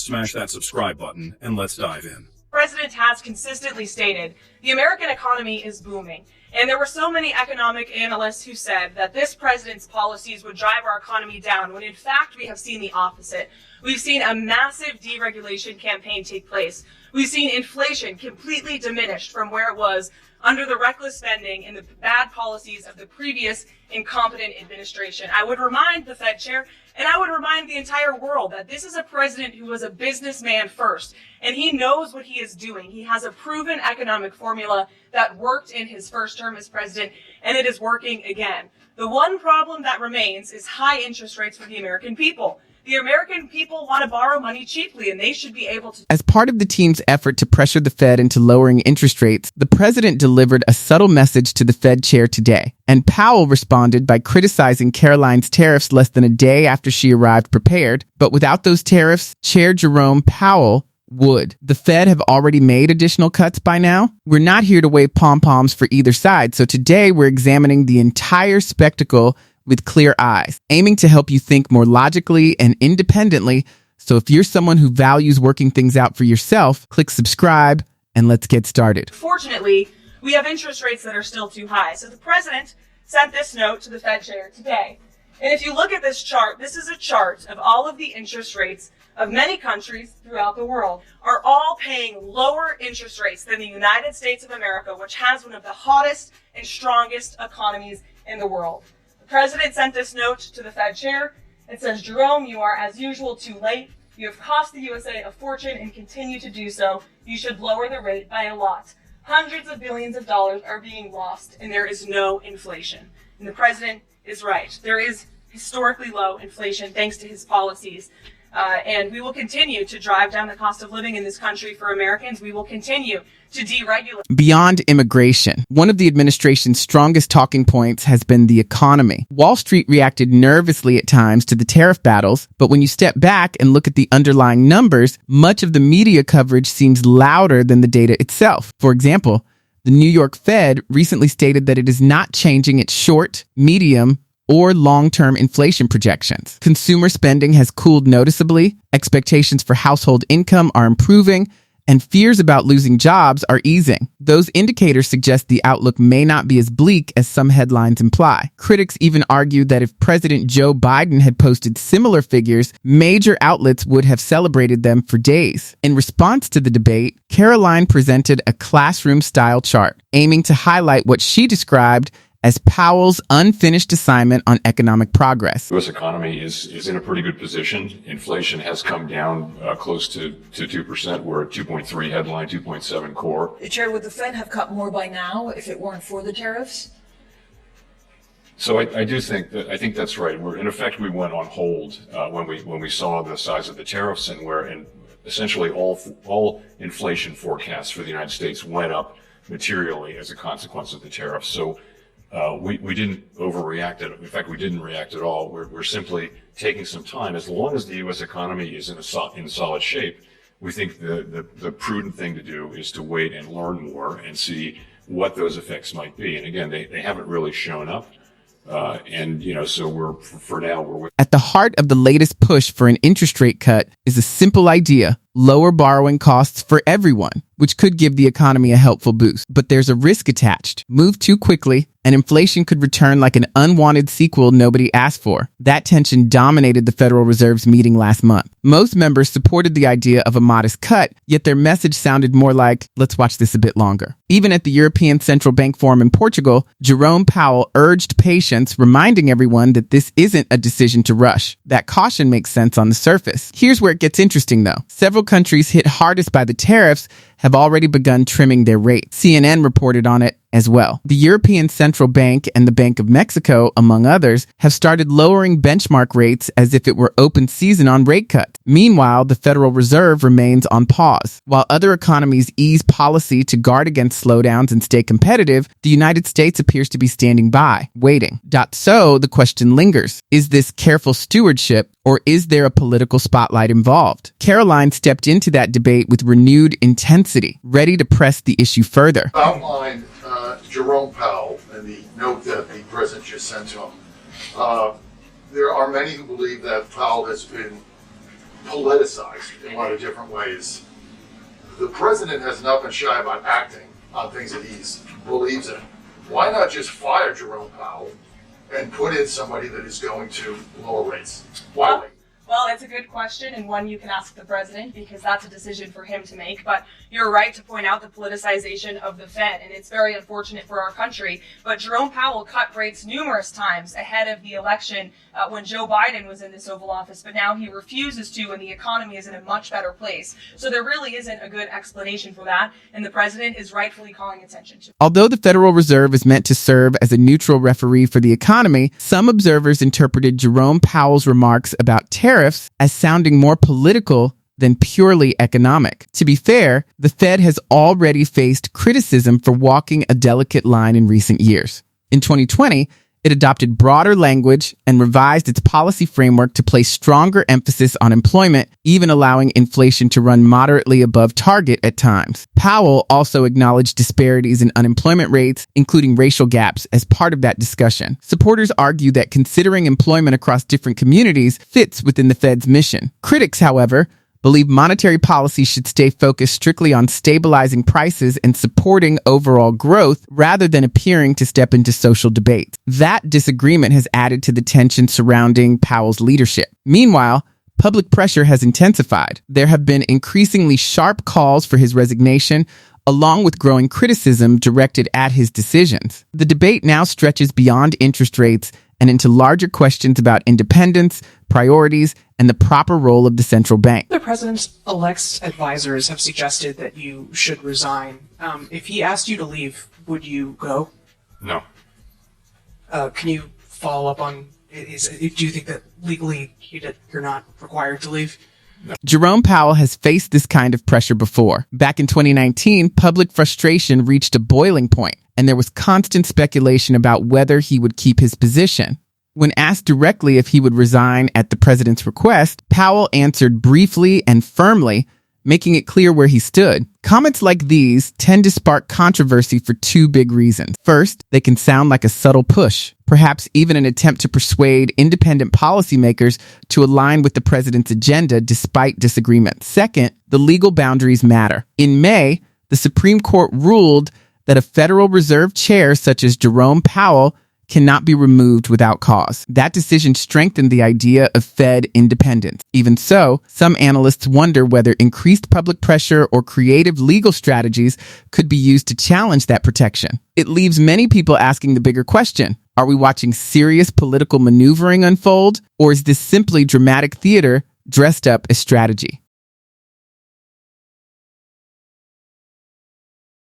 smash that subscribe button and let's dive in. The president has consistently stated the American economy is booming. And there were so many economic analysts who said that this president's policies would drive our economy down, when in fact we have seen the opposite. We've seen a massive deregulation campaign take place. We've seen inflation completely diminished from where it was under the reckless spending and the bad policies of the previous incompetent administration. I would remind the Fed chair, and I would remind the entire world, that this is a president who was a businessman first, and he knows what he is doing. He has a proven economic formula that worked in his first term as president, and it is working again. The one problem that remains is high interest rates for the American people. The American people want to borrow money cheaply, and they should be able to. As part of the team's effort to pressure the Fed into lowering interest rates, the president delivered a subtle message to the Fed chair today. And Powell responded by criticizing Karoline's tariffs less than a day after she arrived prepared. But without those tariffs, Chair Jerome Powell would. The Fed have already made additional cuts by now. We're not here to wave pom-poms for either side, so today we're examining the entire spectacle with clear eyes, aiming to help you think more logically and independently. So if you're someone who values working things out for yourself, click subscribe and let's get started. Fortunately, we have interest rates that are still too high. So the president sent this note to the Fed chair today. And if you look at this chart, this is a chart of all of the interest rates of many countries throughout the world are all paying lower interest rates than the United States of America, which has one of the hottest and strongest economies in the world. The president sent this note to the Fed chair. It says, Jerome, you are as usual too late. You have cost the USA a fortune and continue to do so. You should lower the rate by a lot. Hundreds of billions of dollars are being lost, and there is no inflation. And the president is right. There is historically low inflation thanks to his policies. And we will continue to drive down the cost of living in this country for Americans. We will continue to deregulate. Beyond immigration, one of the administration's strongest talking points has been the economy. Wall Street reacted nervously at times to the tariff battles, but when you step back and look at the underlying numbers, much of the media coverage seems louder than the data itself. For example, the New York Fed recently stated that it is not changing its short, medium, or long-term inflation projections. Consumer spending has cooled noticeably, expectations for household income are improving, and fears about losing jobs are easing. Those indicators suggest the outlook may not be as bleak as some headlines imply. Critics even argue that if President Joe Biden had posted similar figures, major outlets would have celebrated them for days. In response to the debate, Karoline presented a classroom-style chart, aiming to highlight what she described as Powell's unfinished assignment on economic progress. The U.S. economy is in a pretty good position. Inflation has come down close to 2%. We're at 2.3 headline, 2.7 core. Chair, would the Fed have cut more by now if it weren't for the tariffs? So I think that's right. In effect, we went on hold when we saw the size of the tariffs, and essentially all inflation forecasts for the United States went up materially as a consequence of the tariffs. So we didn't overreact. In fact, we didn't react at all. We're simply taking some time. As long as the U.S. economy is in solid shape, we think the prudent thing to do is to wait and learn more and see what those effects might be. And again, they haven't really shown up. So we're at the heart of the latest push for an interest rate cut is a simple idea: lower borrowing costs for everyone, which could give the economy a helpful boost. But there's a risk attached. Move too quickly, and inflation could return like an unwanted sequel nobody asked for. That tension dominated the Federal Reserve's meeting last month. Most members supported the idea of a modest cut, yet their message sounded more like, let's watch this a bit longer. Even at the European Central Bank Forum in Portugal, Jerome Powell urged patience, reminding everyone that this isn't a decision to rush. That caution makes sense on the surface. Here's where it gets interesting, though. Several countries hit hardest by the tariffs have already begun trimming their rates. CNN reported on it as well. The European Central Bank and the Bank of Mexico, among others, have started lowering benchmark rates as if it were open season on rate cuts. Meanwhile, the Federal Reserve remains on pause. While other economies ease policy to guard against slowdowns and stay competitive, the United States appears to be standing by, waiting. So the question lingers: is this careful stewardship, or is there a political spotlight involved? Karoline stepped into that debate with renewed intensity, ready to press the issue further. Outlined Jerome Powell and the note that the president just sent to him. There are many who believe that Powell has been politicized in a lot of different ways. The president has not been shy about acting on things that he believes in. Why not just fire Jerome Powell and put in somebody that is going to lower rates? Why wait? Well, it's a good question, and one you can ask the president, because that's a decision for him to make. But you're right to point out the politicization of the Fed, and it's very unfortunate for our country. But Jerome Powell cut rates numerous times ahead of the election when Joe Biden was in this Oval Office, but now he refuses to, and the economy is in a much better place. So there really isn't a good explanation for that, and the president is rightfully calling attention to it. Although the Federal Reserve is meant to serve as a neutral referee for the economy, some observers interpreted Jerome Powell's remarks about tariffs as sounding more political than purely economic. To be fair, the Fed has already faced criticism for walking a delicate line in recent years. In 2020, it adopted broader language and revised its policy framework to place stronger emphasis on employment, even allowing inflation to run moderately above target at times. Powell also acknowledged disparities in unemployment rates, including racial gaps, as part of that discussion. Supporters argue that considering employment across different communities fits within the Fed's mission. Critics, however, believe monetary policy should stay focused strictly on stabilizing prices and supporting overall growth rather than appearing to step into social debates. That disagreement has added to the tension surrounding Powell's leadership. Meanwhile, public pressure has intensified. There have been increasingly sharp calls for his resignation, along with growing criticism directed at his decisions. The debate now stretches beyond interest rates and into larger questions about independence, priorities, and the proper role of the central bank. The president-elect's advisors have suggested that you should resign. If he asked you to leave, would you go? No. Can you follow up on, do you think that legally you're not required to leave? Jerome Powell has faced this kind of pressure before. Back in 2019, public frustration reached a boiling point, and there was constant speculation about whether he would keep his position. When asked directly if he would resign at the president's request, Powell answered briefly and firmly, making it clear where he stood. Comments like these tend to spark controversy for two big reasons. First, they can sound like a subtle push, perhaps even an attempt to persuade independent policymakers to align with the president's agenda despite disagreement. Second, the legal boundaries matter. In May, the Supreme Court ruled that a Federal Reserve chair such as Jerome Powell cannot be removed without cause. That decision strengthened the idea of Fed independence. Even so, some analysts wonder whether increased public pressure or creative legal strategies could be used to challenge that protection. It leaves many people asking the bigger question: are we watching serious political maneuvering unfold, or is this simply dramatic theater dressed up as strategy?